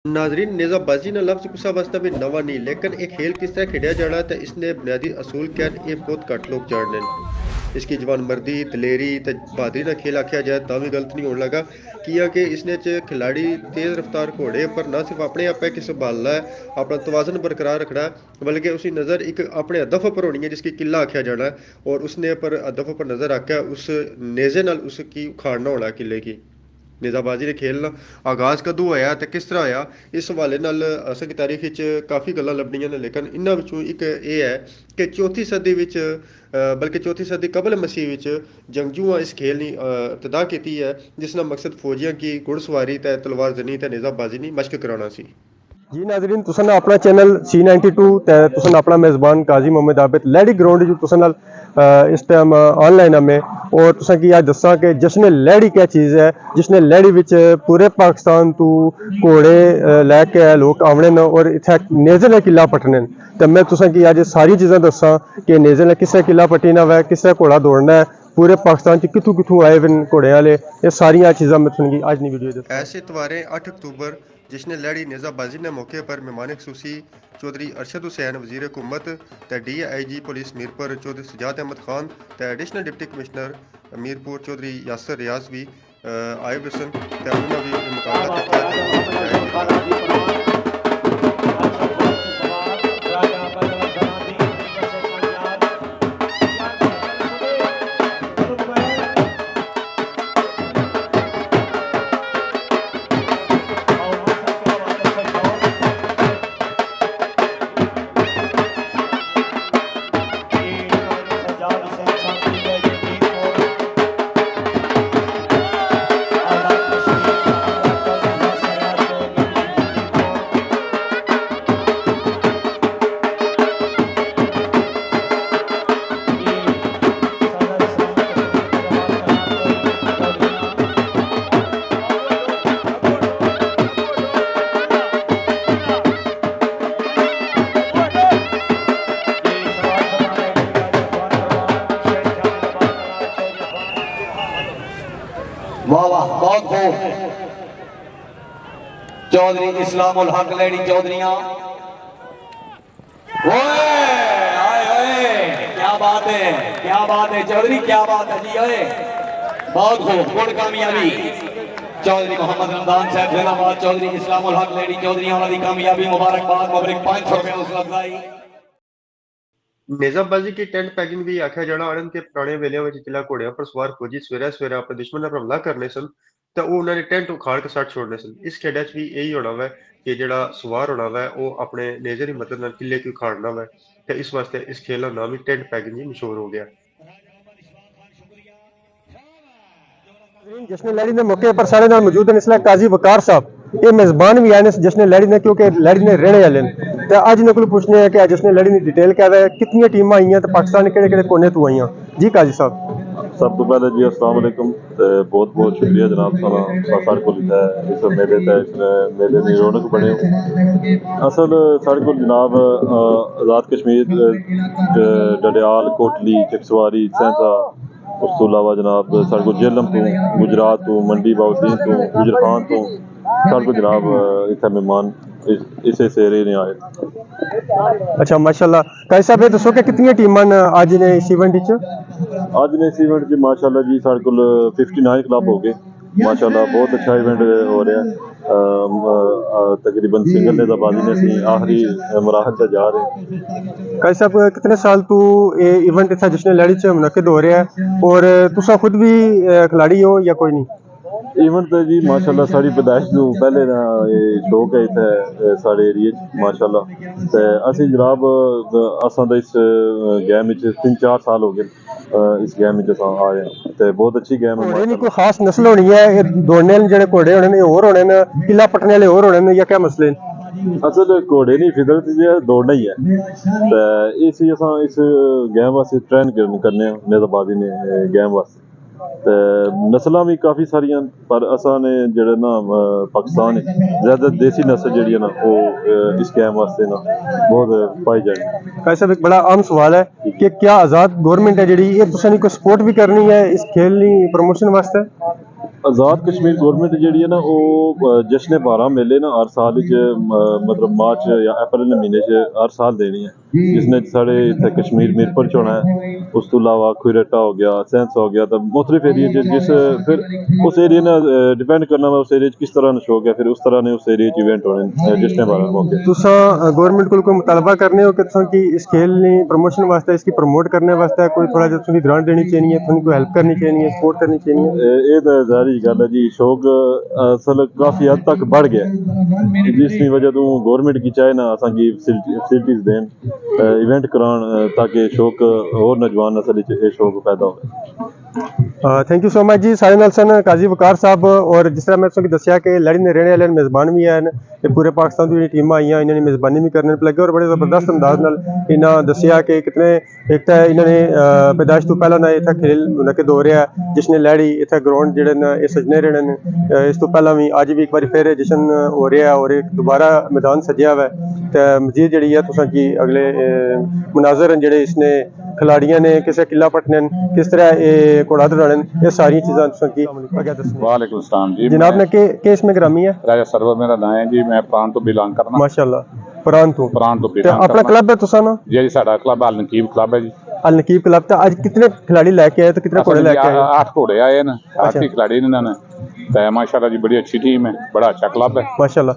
नाजरीन नेज़ाबाजी ना लफ्ज़ कुसा वास्ता भी नवा नहीं लेकिन एक खेल किस तरह खेड़ा जाना तो इसने बुनियादी असूल क्या ये बहुत घट लोग जानने इसकी जवान मर्दी दलेरी ते बहादरी ना खेल आख्या जाए तो भी गलत नहीं होने लगा किया कि इसने खिलाड़ी तेज़ रफ्तार घोड़े पर ना सिर्फ अपने आप है कि संभालना है अपना तवाजन बरकरार रखना है बल्कि उसकी नज़र एक अपने हदफ पर होनी है जिसकी किला आख्या जाना है और उसने पर हदफ पर नज़र आख्या उस नेज़े नाल उसकी उखाड़ना होना किले की नेज़ाबाजी ने खेल आगाज़ कदों होया ते किस तरह होया इस हवाले नाल असेंगी तारीख विच काफ़ी गल्लां लभदियां ने लेकिन इन्हां विचों एक ये है कि चौथी सदी विच बल्कि चौथी सदी कबल मसीह विच जंगजुआं इस खेल दी इब्तदा कीती है जिसदा मकसद फौजियां की घुड़सवारी ते तलवार जनी ते नेज़ाबाजी दी मशक कराना सी। जी नाजरीन तुसन अपना चैनल C92 ते तुसन अपना मेज़बान काजी मोहम्मद आबिद लैडी ग्राउंड जो तुसन नाल इस टाइम ऑनलाइन हमें और तुसन की आज दसा कि जश्न लैड़ी क्या चीज़ है जिसने लैड़ी विच पूरे पाकिस्तान तू घोड़े लैके लोग आवने न और इत्थे नेज़े ने किला पट्टने तो मैं तुसन की आज सारी चीज़ां दसा कि नेज़े ने किस किला पट्टीना वै किस घोड़ा दौड़ना है पूरे पाकिस्तान च कित्थों कित्थों आए वन घोड़े वाले ये सारिया चीज़ां मैं तुसन की आज दी वीडियो दसा। ऐसे इतवारें 8 अक्टूबर जश्न लहड़ी नेज़ाबाजी के मौके पर मेहमान खसूसी चौधरी अरशद हुसैन वजीर हुकूमत ते DIG पुलिस मीरपुर चौधरी सजाद अहमद खान ते additional deputy commissioner Mirpur Chaudhry Yasir Riaz भी आए बसन ते उन्होंने भी मुकाबला किया। वाह वाह बहुत खूब चौधरी इस्लामुल हक लेडी चौधरियां क्या बात है चौधरी क्या बात है जी ओए बहुत खूब गुड कामयाबी चौधरी मोहम्मद रमजान साहब जिंदाबाद चौधरी इस्लामुल हक लेडी चौधरियां वाली कामयाबी मुबारकबाद मुबारक 500 रुपए हौसला अफजाई। नेज़ाबाजी की टेंट पैगिंग भी आख्या जाना आनंद के पुराने वेलियां विच जिला घोड़ियां पर सवार फौजी सवेरे सवेरे अपने दुश्मन पर हमला करने सन तो वो उन्होंने टेंट उखाड़ के सट छोड़ने सन इस खेडा च भी यही होना वै कि जेड़ा सवार होना वै वो अपने नेज़े की मदद नाल किले की उखाड़ना वै ते इस वास्ते इस खेल का नाम ही टेंट पैगिंग ही मशहूर हो गया। जश्न लैड़ी ने मौके पर सारे नाल मौजूद हैं इसलिए काजी वकार साहब ये मेजबान भी आए जश्न लैड़ी ने क्योंकि लैड़ी ने रहने वाले तो अज इन्होंने पूछने हैं कि जश्न लैड़ी की डिटेल क्या है कितनी टीम आई तो पाकिस्तान के केड़े कोने तो आई जी काजी साहब। सब तो पहले जी अस्सलाम वालेकुम बहुत बहुत शुक्रिया जनाब सारे को इस मेले इस मेले की रौनक बने असल साढ़े को जनाब आज़ाद कश्मीर डडियाल कोटली चकसवारी सैंसा उस तो अलावा जनाब साढ़े को जेलम तो गुजरात तो मंडी बाउद्दीन तो गुजर खान तो साढ़े को जनाब इतने मेहमान इस एरिए ने आए। अच्छा माशाल्लाह काजी साहब ये दसो कि कितनी टीमां अज ने इस इवेंट अज ने इस इवेंट माशाल्लाह जी साढ़े को 59 क्लब हो गए माशाल्लाह बहुत अच्छा इवेंट हो रहा है तकरीबन सिंगल नेज़ाबाजी ने सी आखिरी मराहल से जा रहे। काजी साहब कितने साल तो ये इवेंट इतना जश्न लैड़ी च मुनक़िद हो रहा है और तुसा खुद भी खिलाड़ी हो या कोई नहीं? इवेंट तो जी माशाल्लाह साड़ी पैदाइश तो पहले ना ये शौक है इतने साढ़े एरिए माशाल्लाह तो असी जनाब असा तो इस गेम में 3-4 साल हो गए इस गेम में आए तो बहुत अच्छी गेम है। घोड़े कोई खास नस्ल होनी है दौड़ने जेडे घोड़े होने ने होर होने ने किला पट्टने वाले होर होने ने या क्या मसले असल घोड़े नहीं फितरत जो दौड़ना ही है तो इसी असा इस गेम वास्ते ट्रेन करने नेज़ाबाजी ने गेम वास्ते तो नस्ल भी काफ़ी सारिया पर असा ने जेह्ड़े ना पाकिस्तान ज़्यादा देसी नस्ल जी ना वो इस गेम वास्ते ना बहुत पाई जाए। भाई साहब एक बड़ा आम सवाल है कि क्या आज़ाद गवर्नमेंट है जी ये तुसें कोई सपोर्ट भी करनी है इस खेल नी प्रमोशन वास्ते? आज़ाद कश्मीर गौरमेंट जी है ना वो जश्न 12 मेले ना हर साल मतलब मार्च या अप्रैल महीने च हर साल देनी है जिसने साढ़े इतने कश्मीर मीरपुर च होना है। उस तो अलावा खुरटा हो गया, सेंस हो गया, तो मुख्तलिफ एरिए जिस फिर उस एरिए ने डिपेंड करना वा उस एरिए किस तरह का शौक है, फिर उस तरह ने उस एरिए च इवेंट होने जश्न 12 मौके। तुसा गवर्नमेंट को कोई मुतालबा करने हो कि तुसा की इस खेल ने प्रमोशन वास्ते इसकी प्रमोट करने वास्ते कोई थोड़ा जिहा तुसी ग्रांट देनी चाहिए, तुसी कोई हेल्प करनी चाहिए, सपोर्ट करनी चाहिए? ये तो जारी गल है जी, शौक असल काफ़ी हद तक बढ़ गया है जिसकी वजह तो गवर्नमेंट की चाहे ना असांगी फैसिलिटीज देन इवेंट करान ताकि शौक और नौजवान नस्ल च शौक पैदा हो। थैंक यू सो मच जी। सारे नाल सन काजी वकार साहब, और जिस तरह मैं तुसें दस्सिया कि लड़ी ने रहने वाले मेज़बान भी हैं, ते पूरे पाकिस्तान दी टीमां आईयां, इन्होंने मेज़बानी भी करने लगे और बड़े ज़बरदस्त अंदाज नाल इन्हां दस्सिया कि कितने एक तो इन्होंने पैदाइश तो पहला ना इत्थै खेल मुनक़िद हो रहा है जिसने लड़ी इत्थै ग्राउंड जेह्ड़े न एह् सजने रहे न। इस तो पहला भी अज भी एक बार फिर जश्न हो रहा है और एक दोबारा मैदान सज्जिया हुआ है, ते मजीद जेह्ड़ी है तुसां की अगले मुनाज़र न जेह्ड़े इसने खिलाड़ियां ने किसे किला पटने किस तरह ये घोड़ा दौड़ाने ये सारी चीज़ां तुसां की अग्गें दस्सने। वालेकुम सलाम जी। जनाब ने के इसमें ग्रामी है? राजा सरवर मेरा नाम है जी। मैं प्रांत तो बिलोंग करना। माशाल्लाह, प्रांत तो बिलोंग अपना करना। क्लब है तुसा ना? जी जी, साडा क्लब अल नकीब क्लब है जी। अल नकीब क्लब। तो आज कितने खिलाड़ी लेके आए, तो कितने घोड़े लेके आए? 8 घोड़े आए ना, 8 ही खिलाड़ी ने इन्होंने, तो माशाल्लाह जी बड़ी अच्छी टीम है, बड़ा अच्छा क्लब है माशाल्लाह।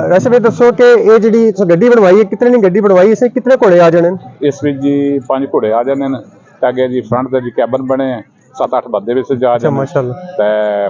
वैसे भी दसो कि ये जी गड्डी बनवाई है, कितने ने गड्डी बनवाई, इसमें कितने घोड़े आ जाने? इस विच जी 5 घोड़े आ जाने ने, अगे जी फ्रंट दे जी कैबन बने हैं, 7-8 बंदे भी जा अच्छा जाने, माशाल्लाह। ते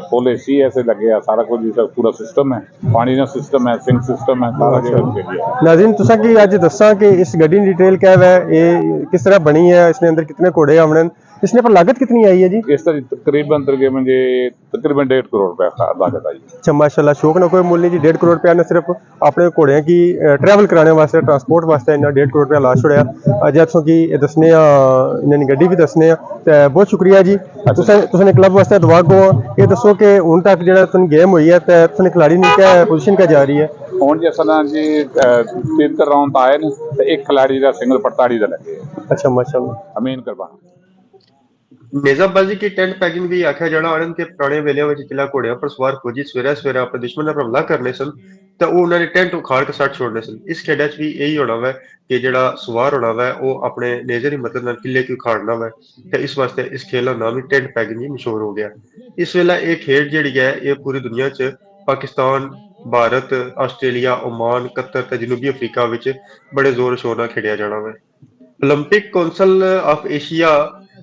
फुल एसी ऐसे लगे हैं, सारा कुछ जी पूरा सिस्टम है, पानी का सिस्टम है, सिंक सिस्टम है, सारा कुछ। नाज़रीन तुसा की अज दसा कि इस गड्डी की डिटेल क्या है, ये किस तरह बनी है, इसने अंदर कितने घोड़े आने, इसने पर लागत कितनी आई है जी? इस तरह तकरीबन 1.5 करोड़ रुपए लागत आई। अच्छा माशाल्लाह, शौक ना कोई मुल नहीं जी। 1.5 करोड़ रुपया ने सिर्फ अपने घोड़े की ट्रैवल कराने वास्ते, ट्रांसपोर्ट वास्ते इन्ना 1.5 करोड़ रुपया ला छोड़िया। अज तुसें की दसने इन्होंने गड्डी भी दसने, ते बहुत शुक्रिया जी। तुसें क्लब वास्ते दुआ गो। ये दसो कि हुण तक जेह्ड़ा तुसें गेम हुई है, ते तुसें खिलाड़ी ने क्या पोजीशन क्या जा रही है? हुण जिस तरह जी 3 राउंड आए न, ते एक खिलाड़ी का सिंगल 48 दा लगे। अच्छा माशाल्लाह। अमीन कुर्बान। नेजाबाजी की टेंट पैगिंग भी आख्या जाना आनंद के पुराने वेले में जिला घोड़िया पर सवार फौजी सवेरे सवेरे अपने दुश्मन पर हमला करने सन, तो उन्होंने टेंट उखाड़ के सट छोड़ने सन। इस खेड च भी यही होना वा कि जेड़ा सवार होना वा वो अपने नेजर की मदद नाल किले की उखाड़ना वा, तो इस वास्ते इस खेल का नाम ही टेंट पैगिंग ही मशहूर हो गया। इस वेला ये खेड जेड़ी है ये पूरी दुनिया च Pakistan, Bharat, Australia, Oman, Qatar ते जनूबी अफ्रीका विच बड़े जोर शोर नाल खेडिया जाना वा। ओलंपिक कौंसल ऑफ एशिया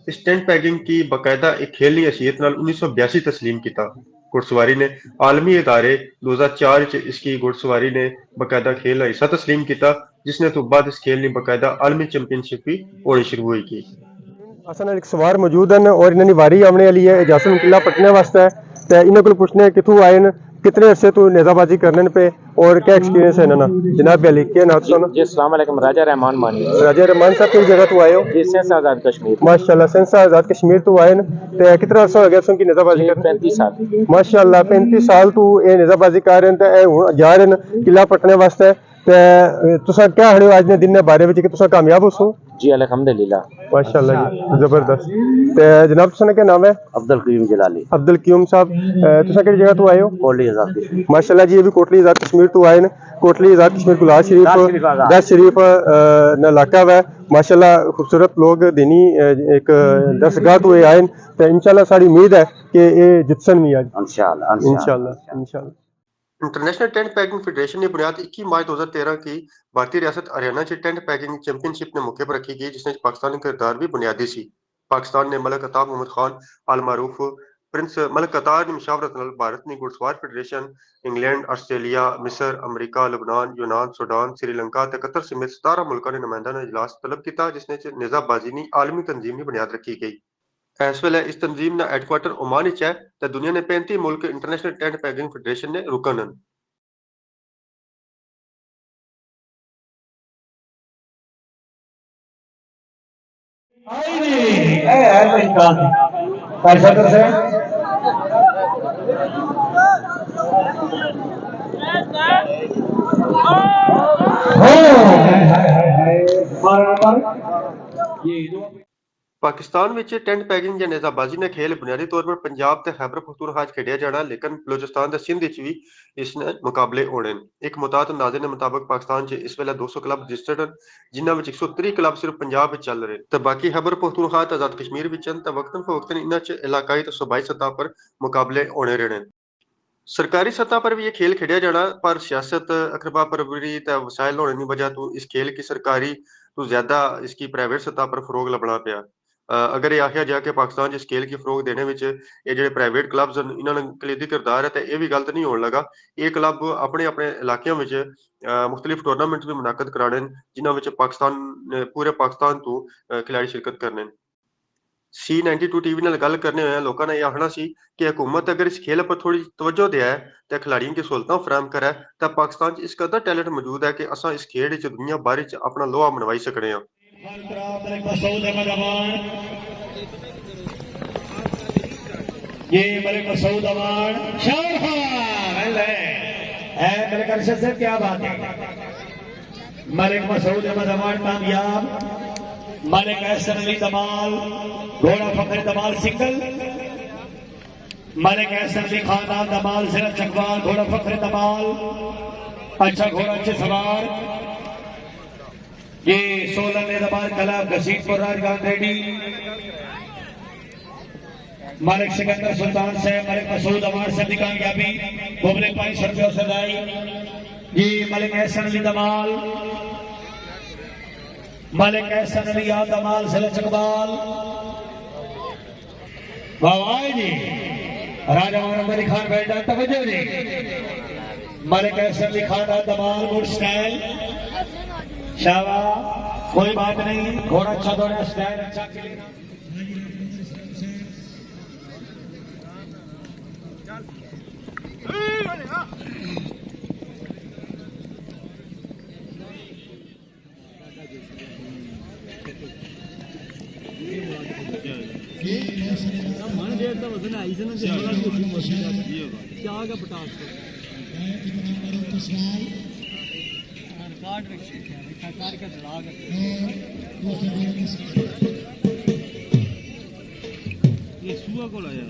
इस टेंट पैगिंग की बाकायदा एक खेल की हैसियत नाल 1982 तस्लीम किया। घुड़सवारी ने आलमी इदारे 2004 च इसकी घुड़सवारी ने बाकायदा खेल का हिस्सा तस्लीम किया, जिसने तो बाद इस खेल की बाकायदा आलमी चैंपियनशिप भी होनी शुरू हुई की। असल एक सवार मौजूद हैं और इन्होंने वारी आने वाली है इजाजत किला पटने वास्ते, तो इन्होंने को पूछने कितों आए न, कितने अरसे तो नेजाबाजी करने पे और क्या एक्सपीरियंस है इन्होंने? जनाब अली क्या नाम सुना? जी अस्सलाम वालेकुम। राजा रहमान मानी। राजा रहमान साहब किस जगह तो आए हो? जी सेंस आज़ाद कश्मीर। माशाल्लाह, सेंस आज़ाद कश्मीर तो आए न, तो कितना अरसा हो गया तुम की नेजाबाजी कर? 35 साल। माशाल्लाह 35 साल तो ये नेजाबाजी कर रहे हैं, तो ये हुण जा रहे हैं किला पटने वास्ते, तो तुसा क्या हड़े आज ने दिन ने बारे में कि तुसा कामयाब हो? जी अल्हम्दुलिल्लाह माशाल्लाह जी, जबरदस्त। तो जनाब तुसा क्या नाम है? अब्दुल कयूम जलाली। अब्दुल क्यूम साहब, तुसा किस जगह तो आए हो? कोटली आज़ाद कश्मीर। माशाल्लाह जी, ये भी कोटली आज़ाद कश्मीर तो आए न। कोटली आज़ाद कश्मीर गुलाब शरीफ दस शरीफ न इलाका है माशाल्लाह, खूबसूरत लोग दीनी एक दरसगाह तो ये आए न, तो इंशाल्लाह साड़ी उम्मीद है कि ये जितसन भी आज इंशाल्लाह इंशाल्लाह। इंटरनेशनल टेंट पैगिंग फेडरेशन की बुनियाद 21 मार्च 2013 की भारतीय रियासत हरियाणा से टेंट पैगिंग चैंपियनशिप ने मौके पर रखी गई, जिसमें पाकिस्तानी किरदार भी बुनियादी सी। पाकिस्तान ने मलक अताब मोहम्मद खान आल मारूफ प्रिंस मलक अतार की मुशावरत नाल भारत ने घुड़सवार फेडरेशन इंग्लैंड, ऑस्ट्रेलिया, मिस्र, अमरीका, लबनान, यूनान, सूडान, श्रीलंका ते कतर समेत 17 मुल्कों ने नुमाइंदा ने इजलास तलब किया, जिसने नेजाबाजी की आलमी तंजीम की बुनियाद रखी गई। इस वेले इस तंजीम का हेडक्वार्टर ओमान विच है, ते दुनिया ने 35 मुल्क इंटरनेशनल टेंट पैगिंग फेडरेशन ने रुकन हैं। पाकिस्तान ਵਿੱਚ ਟੈਂਟ ਪੈਕਿੰਗ ਜਾਂ ਨੇਜ਼ਾਬਾਜ਼ੀ ਦਾ ਖੇਲ ਬੁਨਿਆਦੀ ਤੌਰ 'ਤੇ ਪੰਜਾਬ ਤੇ ਖੈਬਰ ਪਖਤੂਨਖਵਾ 'ਚ ਖੇਡਿਆ ਜਾਣਾ ਲੇਕਿਨ ਬਲੋਚਿਸਤਾਨ ਤੇ ਸਿੰਧ ਵਿੱਚ ਵੀ ਇਸ ਨੇ ਮੁਕਾਬਲੇ ਹੋਣੇ ਨੇ। ਇੱਕ ਮੁਤਾਤ ਅੰਦਾਜ਼ੇ ਦੇ ਮੁਤਾਬਕ ਪਾਕਿਸਤਾਨ 'ਚ ਇਸ ਵੇਲੇ 200 ਕਲੱਬ ਰਜਿਸਟਰਡ ਹਨ ਜਿਨ੍ਹਾਂ ਵਿੱਚ 130 ਕਲੱਬ ਸਿਰਫ ਪੰਜਾਬ ਵਿੱਚ ਚੱਲ ਰਹੇ ਤੇ ਬਾਕੀ ਖੈਬਰ ਪਖਤੂਨਖਵਾ ਤੇ ਆਜ਼ਾਦ ਕਸ਼ਮੀਰ ਵਿੱਚ ਹਨ ਤੇ ਵਕਤਨ ਫਵਕਤਨ ਇਹਨਾਂ 'ਚ ਇਲਾਕਾਈ ਤੇ सूबाई सतह पर मुकाबले होने रहने। सरकारी सतह पर भी ये खेल खेड़ा जाना पर सियासत अखरबा परवरी ते वसाइल होने की वजह तो इस खेल की सरकारी तो ज्यादा इसकी प्राइवेट सतह पर फरोग लभना पिया। अगर ये आखिया जाए कि पाकिस्तान च इस खेल की फरोग देने विच ये जेह्ड़े प्राइवेट क्लब्स न इन्हां दा कलीदी किरदार है ते ये भी गलत नहीं होण लगा। ये क्लब अपने अपने इलाकिਆਂ विच मुख्तलिफ टूर्नामेंट भी मुनाकद कराने न जिन्हां विच पाकिस्तान पूरे पाकिस्तान तो खिलाड़ी शिरकत करने न। C92 टीवी ਨਾਲ ਗੱਲ करने हुए लोगों ने यह आखना सी कि हुकूमत अगर इस खेल पर थोड़ी तवज्जो दे तो खिलाड़ियों की सहूलतां फराहम करे तो पाकिस्तान च इस कदर टैलेंट मौजूद है कि असां इस खेल च दुनिया भर च अपना लोहा मनवाई सकने हां। ये मलिक मसूद अमान मेरे कर्शद से क्या बात है। मलिक मसूद अमान कामयाब, मलिक एहसन अली दमाल घोड़ा फखर दमाल सिंगल, मलिक एहसन अली खानदान दमाल जिला चकवाल घोड़ा फखर दमाल अच्छा घोड़ा अच्छे सवार। ये 16 ने दमाल कला घसीटपुर राजगान रेडी मलिक सिकंदर सुल्तान से मलिक मसूद अमान से भी कामयाबी मुबलिक 500 रुपये सदाई। जी मलिक एहसन अली दमाल, मलिक एहसन अली दमाल से चकबाल वाह जी राजा मोहम्मद अली खान बैठा तवज्जो जी। मलिक एहसन अली खान दमाल गुड स्टाइल शाबाश कोई बात नहीं घोड़ा अच्छा दौड़ा स्टाइल अच्छा खेलेगा। ये सुआ को लाया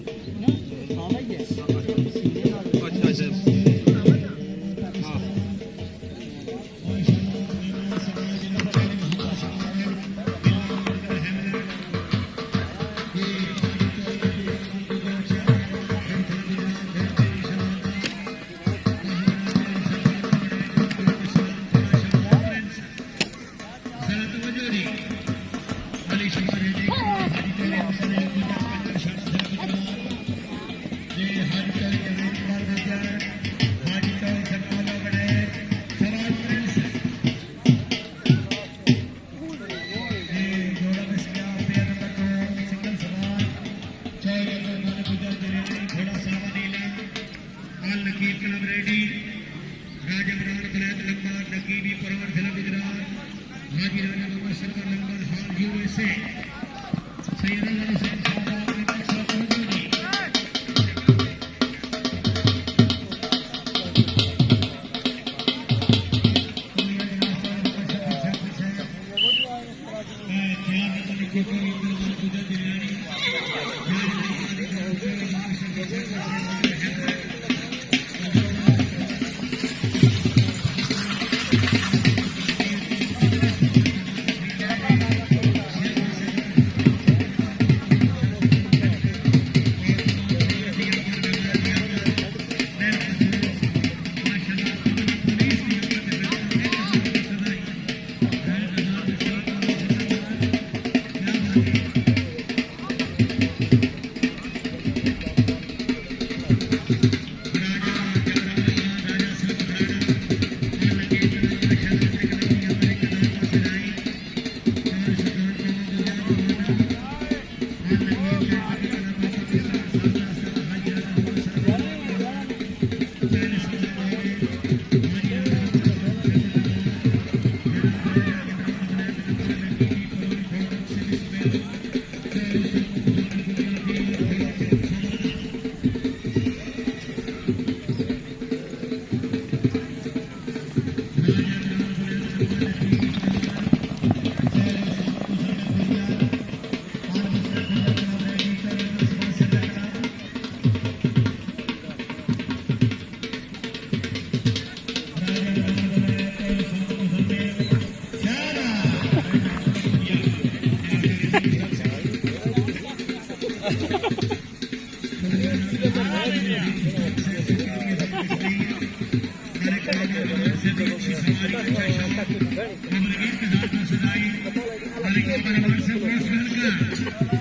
है